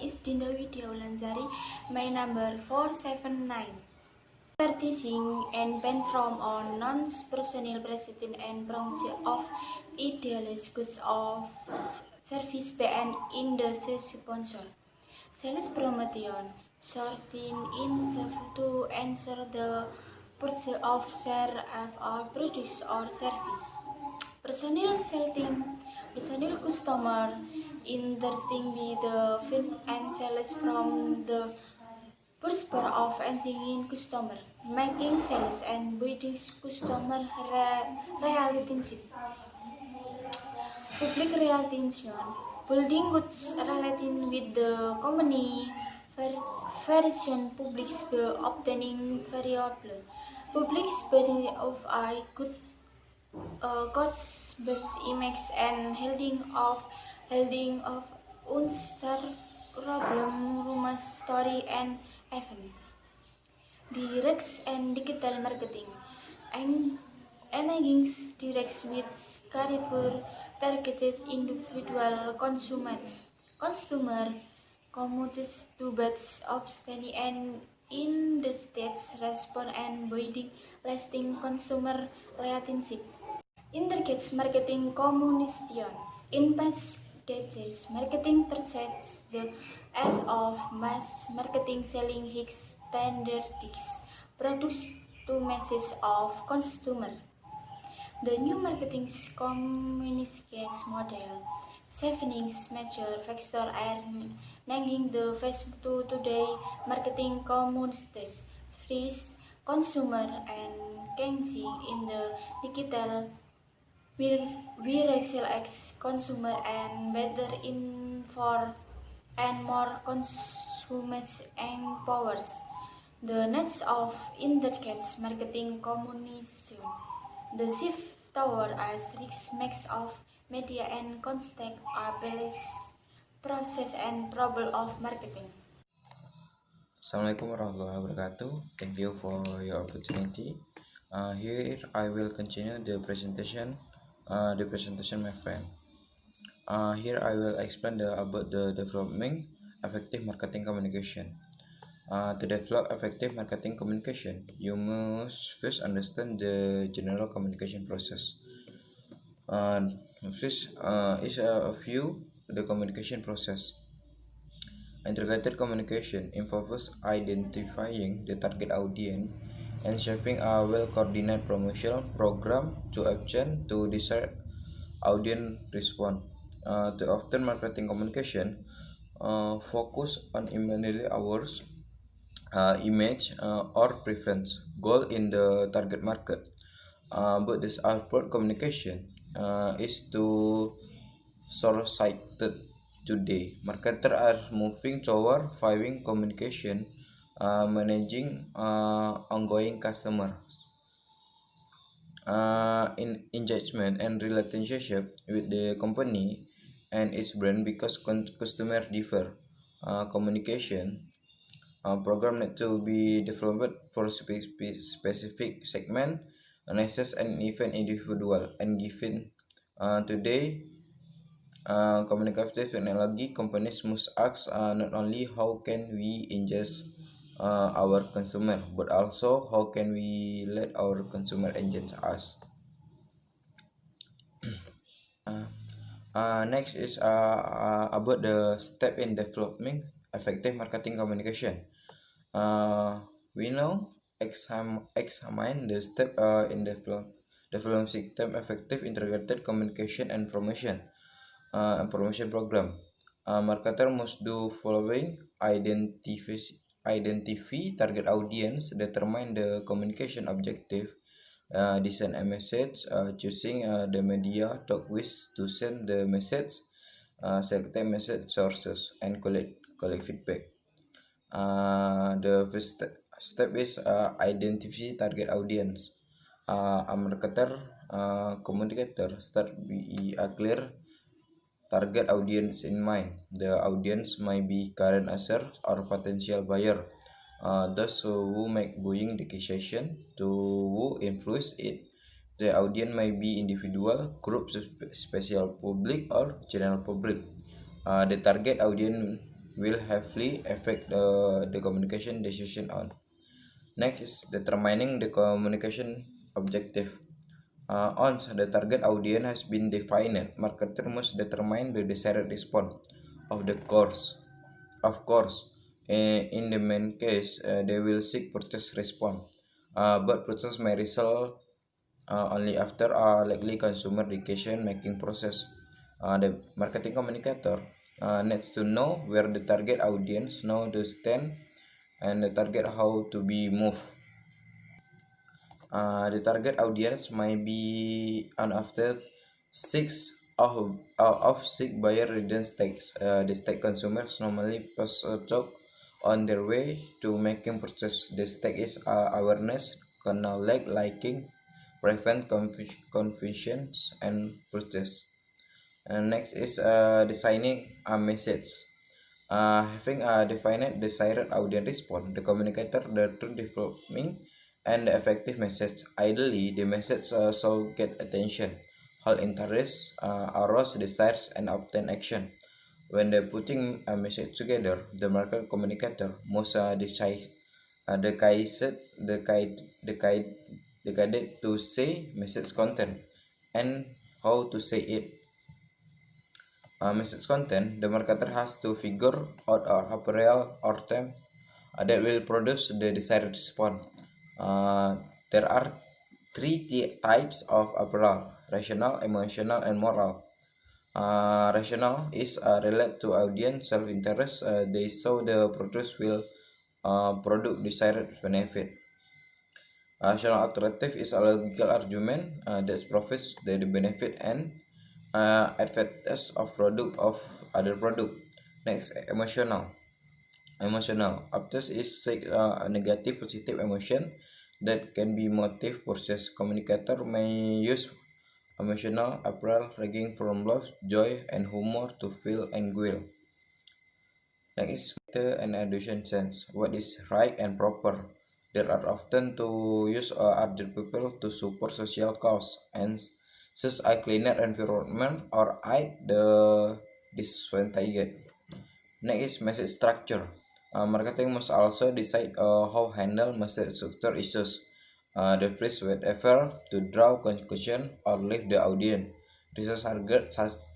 is Dinda Widya Wulanzari, my number 479. Advertising and ban from on non-personal presenting and promotion of idealized goods of service ban in the sponsor. Sales promotion, sorting in to ensure the purchase of share of a product or service. Personal customer interesting with the film and sales from the perspective of engaging customer, making sales and building customer relationship. Public relations, building goods relating with the company, variation public obtaining variable. Public spending of I good God's best image and holding of unstar problem rumor story and event. Directs and digital marketing and engaging directs with Carrefour targeted individual consumer commodities to bets obstacles and in the states respond and building lasting consumer relationship. Intergate marketing communication. In past decades, marketing presents the end of mass marketing selling his standardized products to masses of consumer. The new marketing communications model, savings major factor are nagging the Facebook to today marketing communities, freeze consumer and changing in the digital we select consumer and better inform and more consumers empowers. The needs of internet marketing communication. The shift toward a rich mix of media and content abilities, process and trouble of marketing. Assalamualaikum warahmatullahi wabarakatuh. Thank you for your opportunity. Here I will continue the presentation, my friend. Here I will explain about the developing effective marketing communication. To develop effective marketing communication, you must first understand the general communication process. First is a view the communication process. Integrated communication involves identifying the target audience and shaping a well-coordinated promotional program to obtain to desired audience response. The often marketing communication focus on immediately hours, image, or preference goal in the target market. But this outward communication is to short-sighted today. Marketers are moving toward viewing communication, managing ongoing customer in engagement and relationship with the company and its brand because customer differ. Communication program need to be developed for specific segment, analysis and even individual and given today communicative technology companies must ask not only how can we engage our consumer but also how can we let our consumer engage us. Next is about the step in developing effective marketing communication. We now examine the step in developing system effective integrated communication and promotion program. Marketer must do following: identify target audience, determine the communication objective, design a message, choosing the media talk with to send the message, select the message sources, and collect feedback. The first step is identify target audience. A marketer communicator start with a clear target audience in mind. The audience might be current user or potential buyer. Those who make buying decision to who influence it. The audience may be individual, groups, special public, or general public. The target audience will heavily affect the communication decision on. Next is determining the communication objective. Once the target audience has been defined, marketer must determine the desired response of the course. Of course, in the main case, they will seek purchase response, but purchase may result only after a likely consumer education making process. The marketing communicator needs to know where the target audience know the stand and the target how to be moved. The target audience might be on after of six buyer return stakes. The stake consumers normally pass a talk on their way to making purchase. The stake is awareness, knowledge, liking, prevent confusions, and purchase. And next is designing a message. Having a defined desired audience response, the communicator the true developing and the effective message. Ideally, the message shall get attention, hold interest, arouse desires, and obtain action. When they're putting a message together, the market communicator must decide the guided to say message content and how to say it. Message content, the marketer has to figure out a apparel or term that will produce the desired response. There are three types of apparel: rational, emotional, and moral. Rational is related to audience self-interest. They saw the product will produce desired benefit. Rational alternative is a logical argument that profits the benefit and advantage of product of other product. Next, emotional. Emotional. After is a negative positive emotion that can be motive purchase. Communicator may use emotional apparel ranging from love, joy, and humor to feel and will. Next is an education sense. What is right and proper? There are often to use other people to support social cause and such a cleaner environment or aid the disadvantaged. Next is message structure. Marketing must also decide how handle message structure issues. The phrase whatever to draw conclusion or leave the audience. Research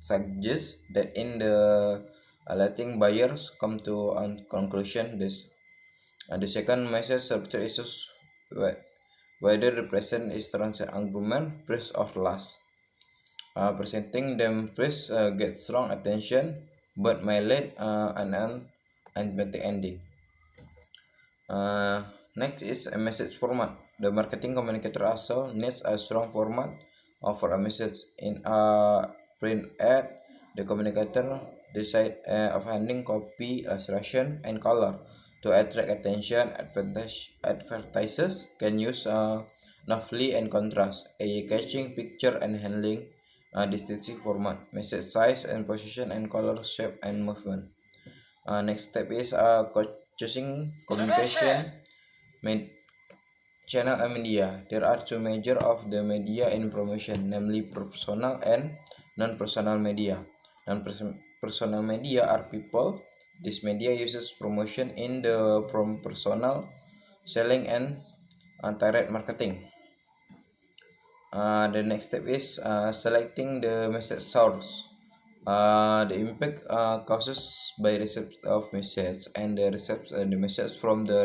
suggests that in the letting buyers come to a conclusion, the second message structure issues whether the present is transient argument first or last. Presenting them first gets strong attention but may lead an unemphatic ending. Next is a message format. The marketing communicator also needs a strong format for a message. In a print ad, the communicator decide of handling copy, illustration, and color to attract attention. Advertisers can use lovely and contrast, a catching picture and handling distinctive format, message size and position and color, shape and movement. Next step is choosing communication channel and media. There are two major of the media in promotion, namely personal and non-personal media. Non-personal media are people. This media uses promotion in from personal selling and direct marketing. The next step is selecting the message source. The impact causes by receipt of message and the message from the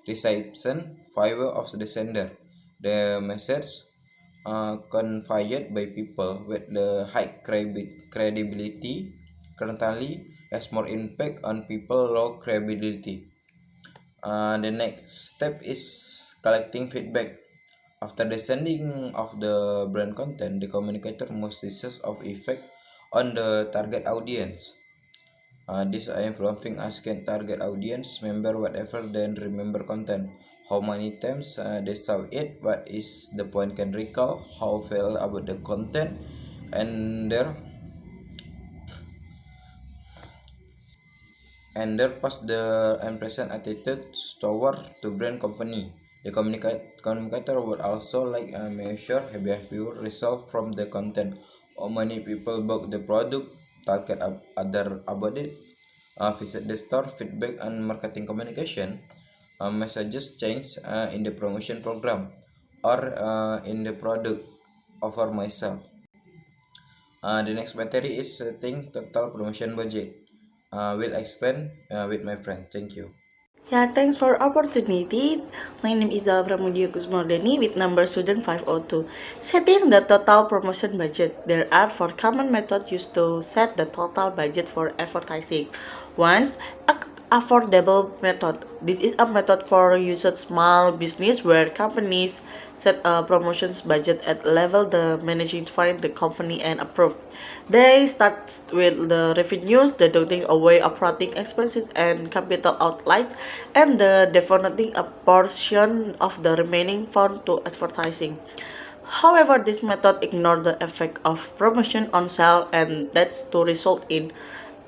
reception via of the sender. The message conveyed by people with the high credibility currently has more impact on people low credibility. The next step is collecting feedback. After the sending of the brand content, the communicator must assess of effect on the target audience. This influencing asking target audience member whatever then remember content. How many times they saw it, what is the point can recall, how feel about the content, and their past the and present attitude toward the brand company. The communicator would also like measure behavior result from the content. How many people bought the product, target other about it, visit the store, feedback, and marketing communication. Messages change in the promotion program or in the product offer myself. The next material is setting total promotion budget. Will explain with my friend. Thank you. Yeah, thanks for opportunity. My name is Zalbra Mudia Kusmordani with number student 502. Setting the total promotion budget. There are four common methods used to set the total budget for advertising. One, affordable method. This is a method for used small business where companies set a promotions budget at level the managing find the company and approve. They start with the revenues, deducting away operating expenses and capital outlays, and the devoting a portion of the remaining fund to advertising. However, this method ignores the effect of promotion on sale, and that's to result in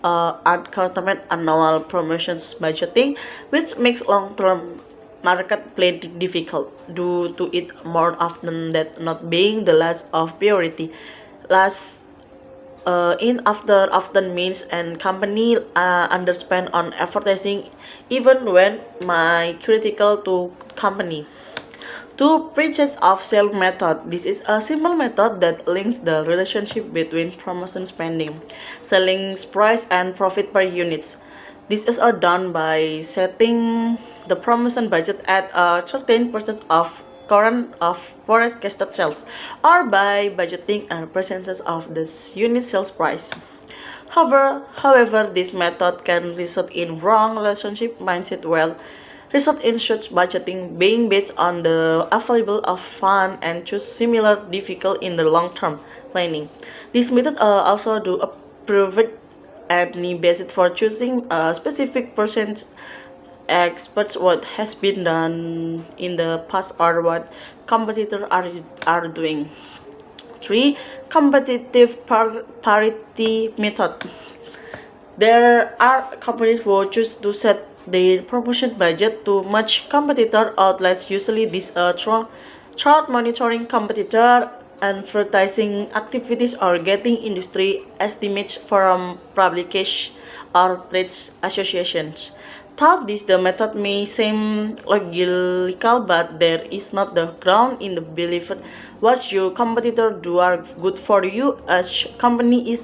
uncontrolled annual promotions budgeting, which makes long-term market planning difficult due to it more often than not being the last of priority. Last in after often means and company underspend on advertising even when my critical to company. Two branches of sale method. This is a simple method that links the relationship between promotion spending, selling price, and profit per unit. This is done by setting the promotion budget at a certain percent of current of forecasted sales, or by budgeting a percentage of the unit sales price. However, this method can result in wrong relationship mindset well result in such budgeting being based on the available of fund and choose similar difficult in the long term planning. This method also do a private any basis for choosing a specific percent experts what has been done in the past or what competitors are doing. 3. Competitive parity method. There are companies who choose to set their promotion budget to match competitor outlets. Usually, these are through monitoring competitor advertising activities or getting industry estimates from publications or trade associations. Thought this the method may seem logical, but there is not the ground in the belief what your competitor do are good for you. Each company is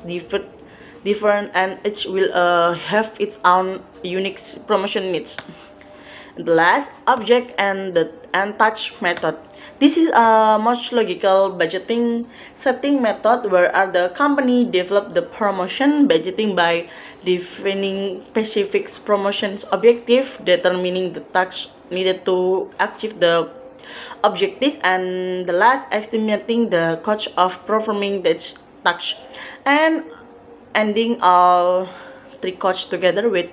different and each will have its own unique promotion needs. The last object and the touch method. This is a much logical budgeting setting method where the company develop the promotion budgeting by defining specific promotions objective, determining the tax needed to achieve the objectives, and the last estimating the cost of performing the task, and ending all three costs together with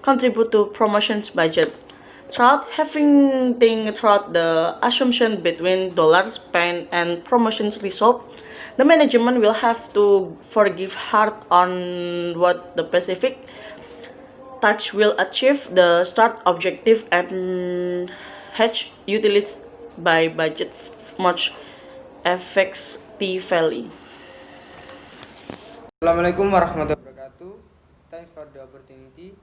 contribute to promotions budget. Throughout having think throughout the assumption between dollar spent and promotions result, the management will have to forgive hard on what the specific task will achieve the start objective and hedge utilized by budget much effectively. Assalamualaikum warahmatullahi wabarakatuh. Thanks for the opportunity.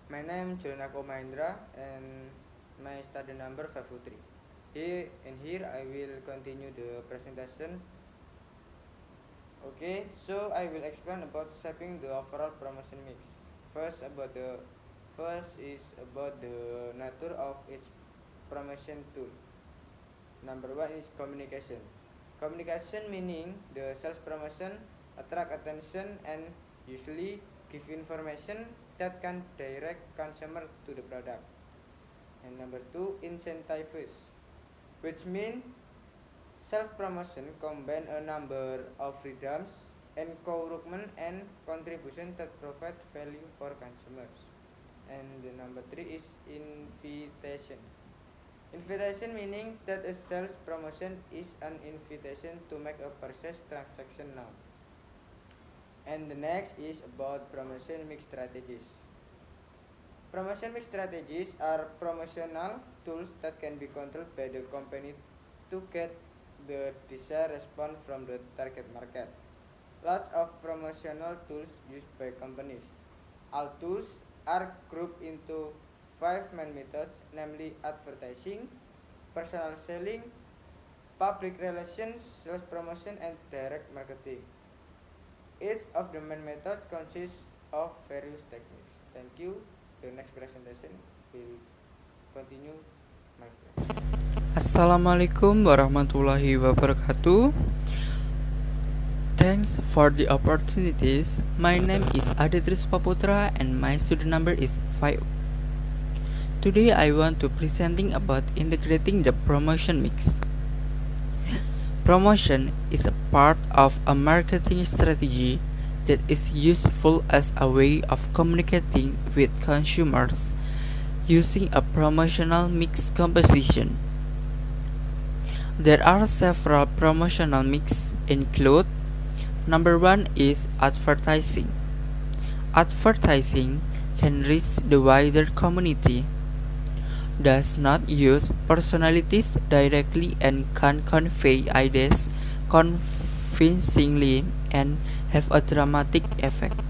My name is Jonako Mahendra and my study number 503. Here I will continue the presentation. Okay, so I will explain about shaping the overall promotion mix. First is about the nature of each promotion tool. Number one is communication. Communication meaning the sales promotion attract attention and usually give information that can direct consumer to the product. And number two, incentives, which mean self promotion combine a number of freedoms, encouragement and contribution that provide value for consumers. And the number three is invitation. Invitation meaning that a sales promotion is an invitation to make a purchase transaction now. And the next is about promotion mix strategies. Promotion mix strategies are promotional tools that can be controlled by the company to get the desired response from the target market. Lots of promotional tools used by companies. All tools are grouped into 5 main methods, namely advertising, personal selling, public relations, sales promotion, and direct marketing. Each of the main methods consists of various techniques. Thank you. The next presentation will continue, my friend. Assalamualaikum warahmatullahi wabarakatuh. Thanks for the opportunities. My name is Aditris Paputra and my student number is 5. Today I want to presenting about integrating the promotion mix. Promotion is a part of a marketing strategy that is useful as a way of communicating with consumers using a promotional mix composition. There are several promotional mix include number 1 is advertising. Advertising can reach the wider community, does not use personalities directly and can convey ideas convincingly and have a dramatic effect.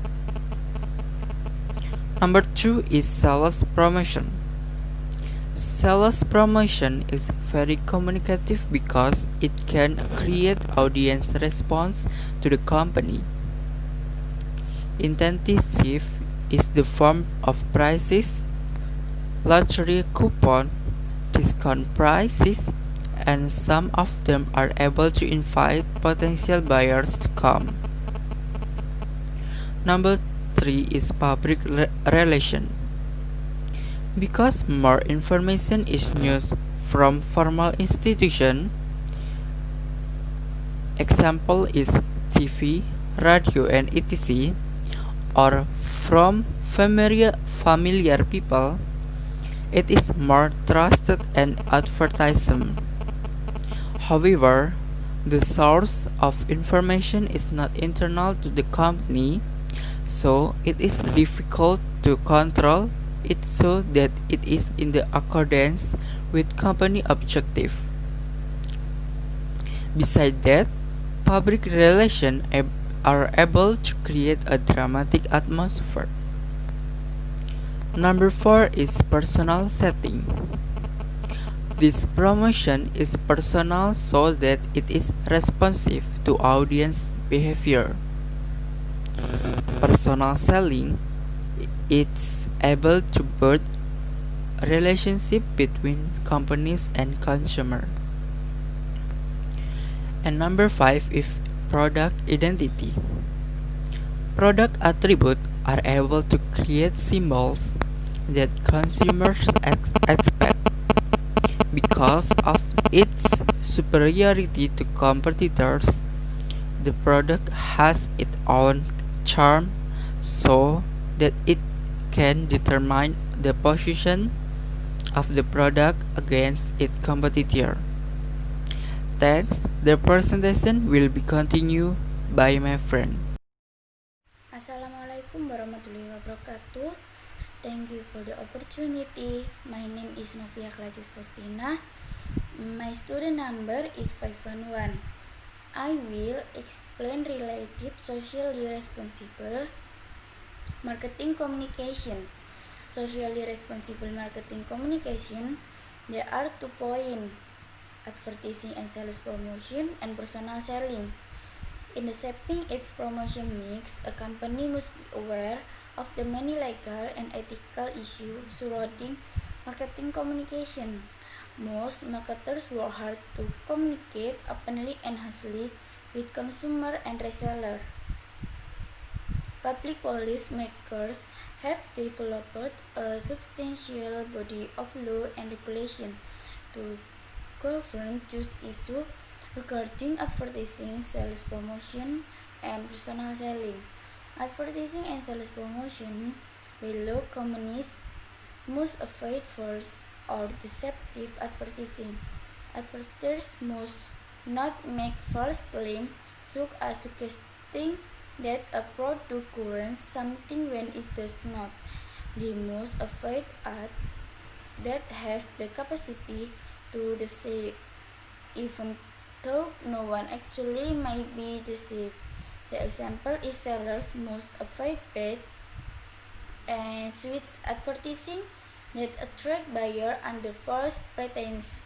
Number 2 is sales promotion. Sales promotion is very communicative because it can create audience response to the company. Intensive is the form of prices, lottery coupon, discount prices, and some of them are able to invite potential buyers to come. Number 3 is public relation. Because more information is used from formal institution, example is TV, radio, and etc., or from familiar people, it is more trusted and advertisement. However, the source of information is not internal to the company, so it is difficult to control it so that it is in the accordance with company objective. Besides that, public relations are able to create a dramatic atmosphere. Number 4 is personal setting. This promotion is personal so that it is responsive to audience behavior. Personal selling is able to build a relationship between companies and consumer. And number 5 is product identity. Product attributes are able to create symbols that consumers expect. Because of its superiority to competitors, the product has its own charm so that it can determine the position of the product against its competitor. Thanks. The presentation will be continued by my friend. Assalamualaikum warahmatullahi wabarakatuh. Thank you for the opportunity. My name is Novia Klatis Faustina. My student number is 511. I will explain related socially responsible marketing communication. Socially responsible marketing communication, there are 2 points: advertising and sales promotion, and personal selling. In the shaping its promotion mix, a company must be aware of the many legal and ethical issues surrounding marketing communication. Most marketers work hard to communicate openly and honestly with consumer and reseller. Public policy makers have developed a substantial body of law and regulation to govern those issues regarding advertising, sales promotion, and personal selling. Advertising and sales promotion by law companies must avoid false or deceptive advertising. Advertisers must not make false claims such as suggesting that a product warrants something when it does not. They must avoid ads that have the capacity to deceive, even though no one actually might be deceived. The example is sellers must avoid bad and switch advertising that attract buyer under false pretense.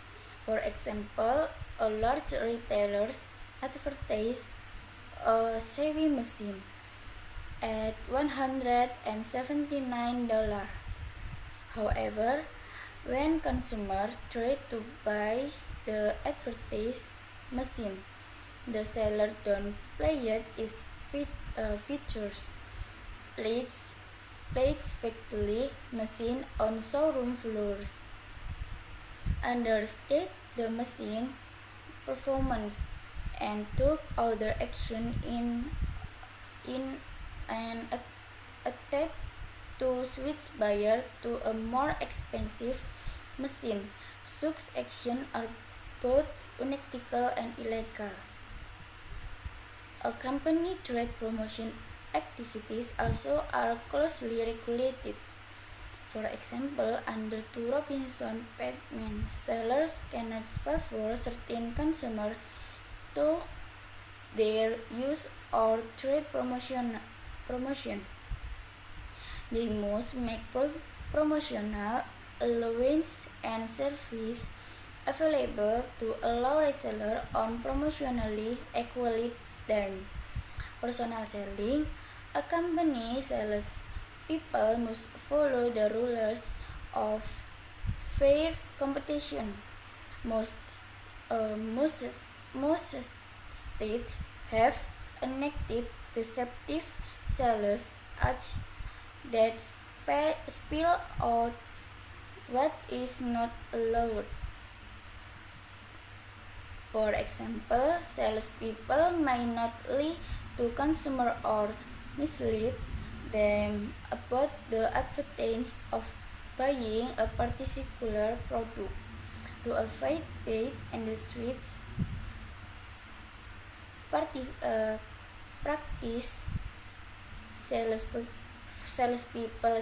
For example, a large retailer advertise a sewing machine at $179. However, when consumers try to buy the advertised machine, the seller downplayed its features, placed factory machine on showroom floors, understated the machine performance, and took other action in an attempt to switch buyer to a more expensive machine. Such actions are both unethical and illegal. A company trade promotion activities also are closely regulated. For example, under two Robinson patent, sellers cannot favor certain consumers to their use or trade promotion. They must make promotional allowance and service available to allow resellers on promotionally equally terms. Personal selling. A company sales people must follow the rules of fair competition. Most states have enacted deceptive sales acts that spell out what is not allowed. For example, salespeople may not lie to consumers or mislead them about the advantage of buying a particular product. To avoid bait and switch practice, salespeople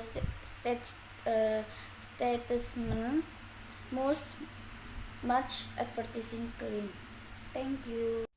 statesmen must match advertising claim. Thank you.